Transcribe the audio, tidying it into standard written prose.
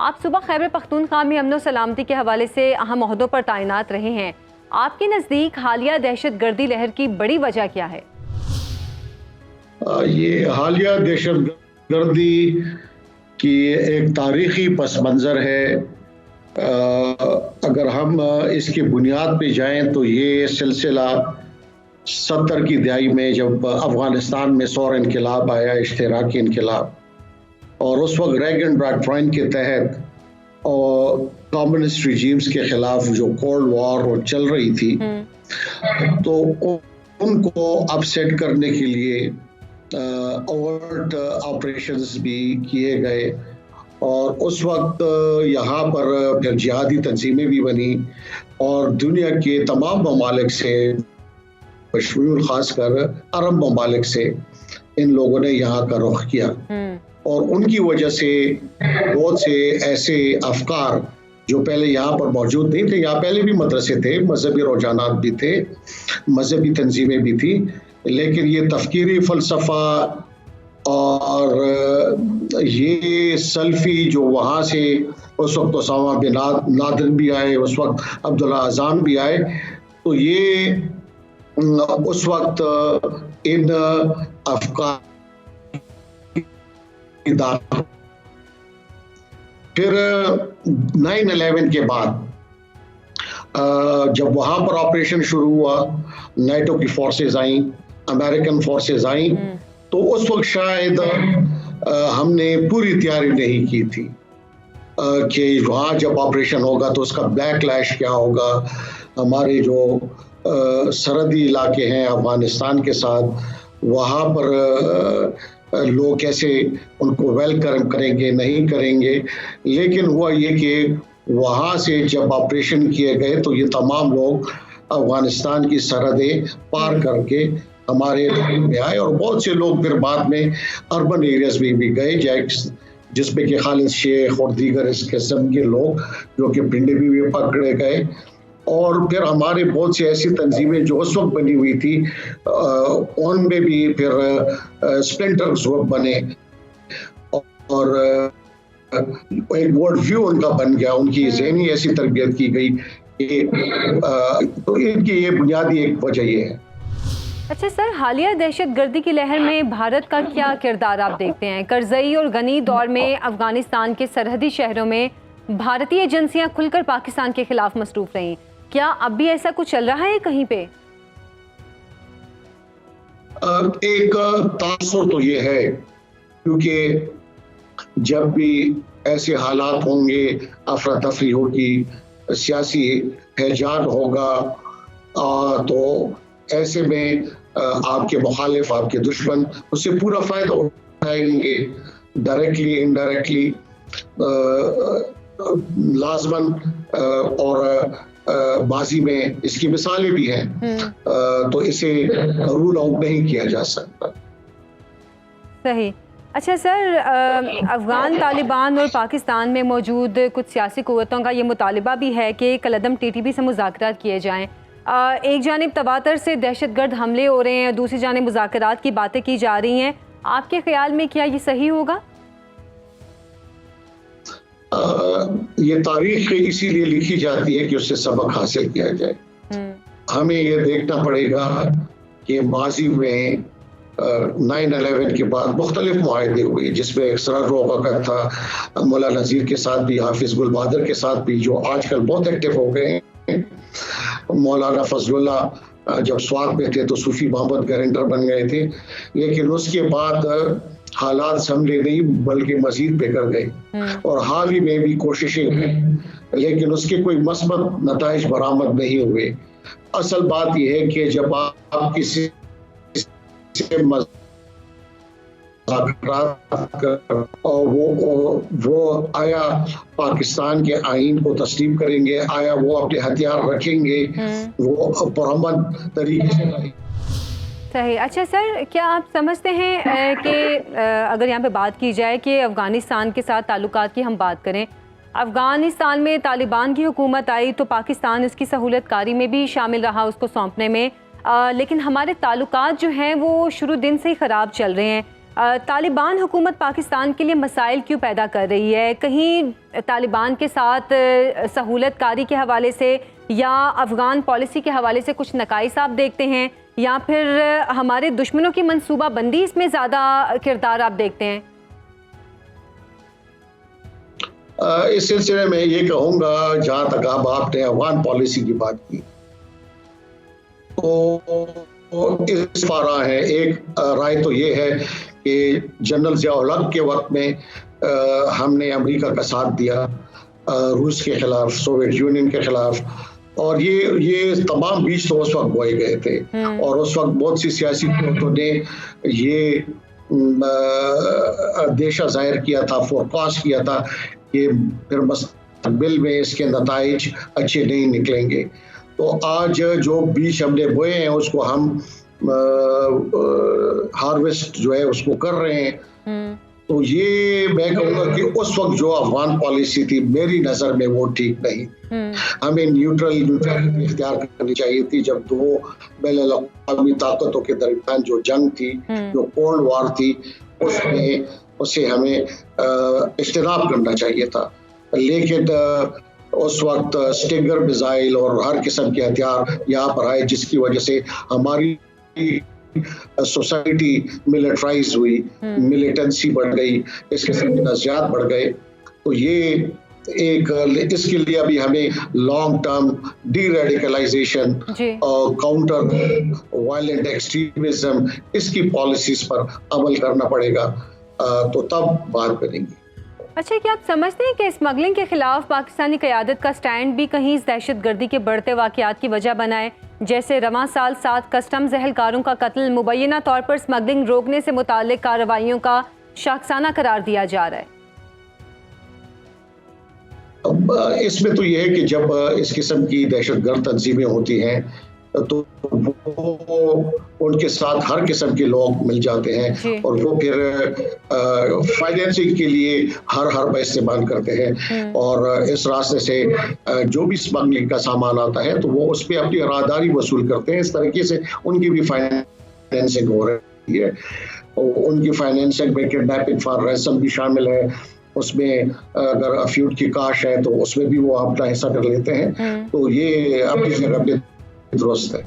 आप सुबह खैबर पख्तूनख्वा में अमन सलामती के हवाले से अहम ओहदों पर तैनात रहे हैं। आपके नज़दीक हालिया दहशत गर्दी लहर की बड़ी वजह क्या है? ये हालिया दहशत गर्दी की एक तारीखी पस मंज़र है। अगर हम इसकी बुनियाद पे जाएं तो ये सिलसिला 70 की दहाई में जब अफ़गानिस्तान में सौर इनकलाब आया, इश्तराकी इनकलाब, और उस वक्त रेगन डॉक्ट्राइन के तहत और कम्युनिस्ट रिजीम्स के खिलाफ जो कोल्ड वॉर चल रही थी, तो उनको अपसेट करने के लिए ओवर्ट ऑपरेशंस भी किए गए। और उस वक्त यहाँ पर फिर जिहादी तंजीमें भी बनी और दुनिया के तमाम ममालिक से, मशमूल खासकर अरब ममालिक से, इन लोगों ने यहाँ का रुख किया और उनकी वजह से बहुत से ऐसे अफकार जो पहले यहाँ पर मौजूद नहीं थे, यहाँ पहले भी मदरसे थे, मजहबी रुझानात भी थे, मजहबी तंजीमें भी थी, लेकिन ये तफकीरी फ़लसफ़ा और ये सल्फ़ी जो वहाँ से उस वक्त उसामा बिन लादेन भी आए, उस वक्त अब्दुल्ला अज़ाम भी आए, तो ये उस वक्त इन अफकार फिर 9/11 के बाद जब वहाँ पर ऑपरेशन शुरू हुआ, नेटो की फोर्सेस आई, अमेरिकन फोर्सेस आई, तो उस वक्त शायद हमने पूरी तैयारी नहीं की थी कि वहाँ जब ऑपरेशन होगा तो उसका बैकलैश क्या होगा। हमारे जो सरहदी इलाके हैं अफगानिस्तान के साथ, वहाँ पर लोग कैसे उनको वेलकम करेंगे, नहीं करेंगे। लेकिन हुआ ये कि वहाँ से जब ऑपरेशन किए गए तो ये तमाम लोग अफगानिस्तान की सरहदें पार करके हमारे इलाके में आए और बहुत से लोग फिर बाद में अर्बन एरियाज में भी गए, जिसमें कि खालिद शेख और दीगर इस किस्म के लोग जो कि पिंडे भी पकड़े गए। और फिर हमारे बहुत सी ऐसी तंजीमें जो उस वक्त बनी हुई थी, उनमें भी फिर स्प्लिंटर ग्रुप बने और एक वर्ल्ड व्यू उनका बन गया, उनकी ज़हनी ऐसी तरबियत की गई कि तो इनकी ये बुनियादी एक वजह ये है। अच्छा सर, हालिया दहशत गर्दी की लहर में भारत का क्या किरदार आप देखते हैं? करज़ई और गनी दौर में अफगानिस्तान के सरहदी शहरों में भारतीय एजेंसियां खुलकर पाकिस्तान के खिलाफ मसरूफ रहीं, क्या अब भी ऐसा कुछ चल रहा है कहीं पे? एक तासुर तो ये है, क्योंकि जब भी ऐसे हालात होंगे, अफरा तफरी होगी, सियासी हैजान होगा, तो ऐसे में आपके मुखालिफ, आपके दुश्मन उससे पूरा फायदा उठाएंगे, डायरेक्टली इनडायरेक्टली, लाजमन। और बाजी में इसकी मिसालें भी हैं, तो इसे रूल आउट नहीं किया जा सकता। सही। अच्छा सर, अफ़गान तालिबान और पाकिस्तान में मौजूद कुछ सियासी क़ुव्वतों का ये मुतालिबा भी है कि कलअदम TTP से मुज़ाकरात किए जाएँ। एक जानिब तवातर से दहशतगर्द हमले हो रहे हैं, दूसरी जानिब मुज़ाकरात की बातें की जा रही हैं, आपके ख्याल में क्या ये सही होगा? ये तारीख इसीलिए लिखी जाती है कि उससे सबक हासिल किया जाए। हमें ये देखना पड़ेगा कि माजी में 9/11 के बाद मुख्तलिफ मुआहदे हुए, जिसमें एक्सरा रोका का था, मुला नज़ीर के साथ भी, हाफिज गुल बहादुर के साथ भी, जो आजकल बहुत एक्टिव हो गए हैं, मौलाना फजलुल्लाह जब स्वात में थे तो सूफी मोहम्मद गारंटर बन गए थे, लेकिन उसके बाद हालात संभले नहीं बल्कि मजीद बिगड़ गए और हाल ही में भी कोशिशें हुई, लेकिन उसके कोई मस्बत नताइज बरामद नहीं हुए। असल बात यह है कि जब आप किसी से और वो आया पाकिस्तान के आइन को तस्लीम करेंगे, आया वो अपने हथियार रखेंगे, वो पुरअमन तरीके से। सही। अच्छा सर, क्या आप समझते हैं कि अगर यहाँ पे बात की जाए कि अफ़गानिस्तान के साथ ताल्लुकात की हम बात करें, अफ़गानिस्तान में तालिबान की हुकूमत आई तो पाकिस्तान इसकी सहूलतकारी में भी शामिल रहा उसको सौंपने में, लेकिन हमारे ताल्लुकात जो हैं वो शुरू दिन से ही ख़राब चल रहे हैं। तालिबान हुकूमत पाकिस्तान के लिए मसाइल क्यों पैदा कर रही है? कहीं तालिबान के साथ सहूलत कारी के हवाले से या अफ़गान पॉलिसी के हवाले से कुछ नकाइस आप देखते हैं, या फिर हमारे दुश्मनों की मंसूबा बंदी इसमें ज़्यादा किरदार आप देखते हैं? इस सिलसिले में ये कहूँगा, जहाँ तक अब आपने अफ़गान पॉलिसी की बात की, तो इस पारा है। एक राय तो ये है कि जनरल ज़ियाउल हक के वक्त में हमने अमेरिका का साथ दिया रूस के खिलाफ, सोवियत यूनियन के खिलाफ, और ये तमाम बीज तो उस वक्त बोए गए थे। और उस वक्त बहुत सी सियासी कुव्वतों ने ये अंदेशा जाहिर किया था, फोरकास्ट किया था कि फिर मुस्तक़बिल में इसके नताइज अच्छे नहीं निकलेंगे। तो आज जो बीज हमने बोए हैं उसको हम हार्वेस्ट जो है उसको कर रहे हैं। तो ये मैं कहूँगा कि उस वक्त जो अफ़गान पॉलिसी थी मेरी नज़र में वो ठीक नहीं। हमें न्यूट्रलिटी इख्तियार करनी चाहिए थी। जब दो बैनुल-अक़वामी ताकतों के दरमियान जो जंग थी, जो कोल्ड वॉर थी, उससे हमें इज्तिनाब करना चाहिए था। लेकिन उस वक्त स्टिंगर मिसाइल और हर किस्म के हथियार यहाँ पर आए, जिसकी वजह से हमारी सोसाइटी मिलिटराइज हुई, मिलिटेंसी बढ़ गई, इस किस्म के नज़रियात बढ़ गए। तो ये इसके लिए अभी हमें लॉन्ग टर्म डी रेडिकलाइजेशन और काउंटर वायलेंट एक्सट्रीमिज्म, इसकी पॉलिसीज पर अमल करना पड़ेगा, तो तब बात करेंगे। अच्छा, क्या आप समझते हैं कि स्मगलिंग के खिलाफ पाकिस्तानी क़यादत का स्टैंड भी कहीं इस दहशतगर्दी के बढ़ते वाक़यात की वजह बना है? जैसे रवां साल 7 कस्टम्स एहलकारों का कत्ल मुबैना तौर पर स्मगलिंग रोकने से मुताल्लिक कार्रवाइयों का शाखसाना करार दिया जा रहा है। इसमें तो यह है कि जब इस किस्म की दहशतगर्द तंजीमें होती हैं तो उनके साथ हर किस्म के लोग मिल जाते हैं और वो फिर फाइनेंसिंग के लिए हर हरबा इस्तेमाल करते हैं। और इस रास्ते से जो भी स्मगलिंग का सामान आता है तो वो उस पर अपनी राहदारी वसूल करते हैं। इस तरीके से उनकी भी फाइनेंसिंग हो रही है। उनकी फाइनेंसिंग में किडनैपिंग फॉर रैंसम भी शामिल है। उसमें अगर अफ्यूज की काश है तो उसमें भी वो अपना हिस्सा कर लेते हैं। तो ये अपनी जगह पे दुरुस्त है।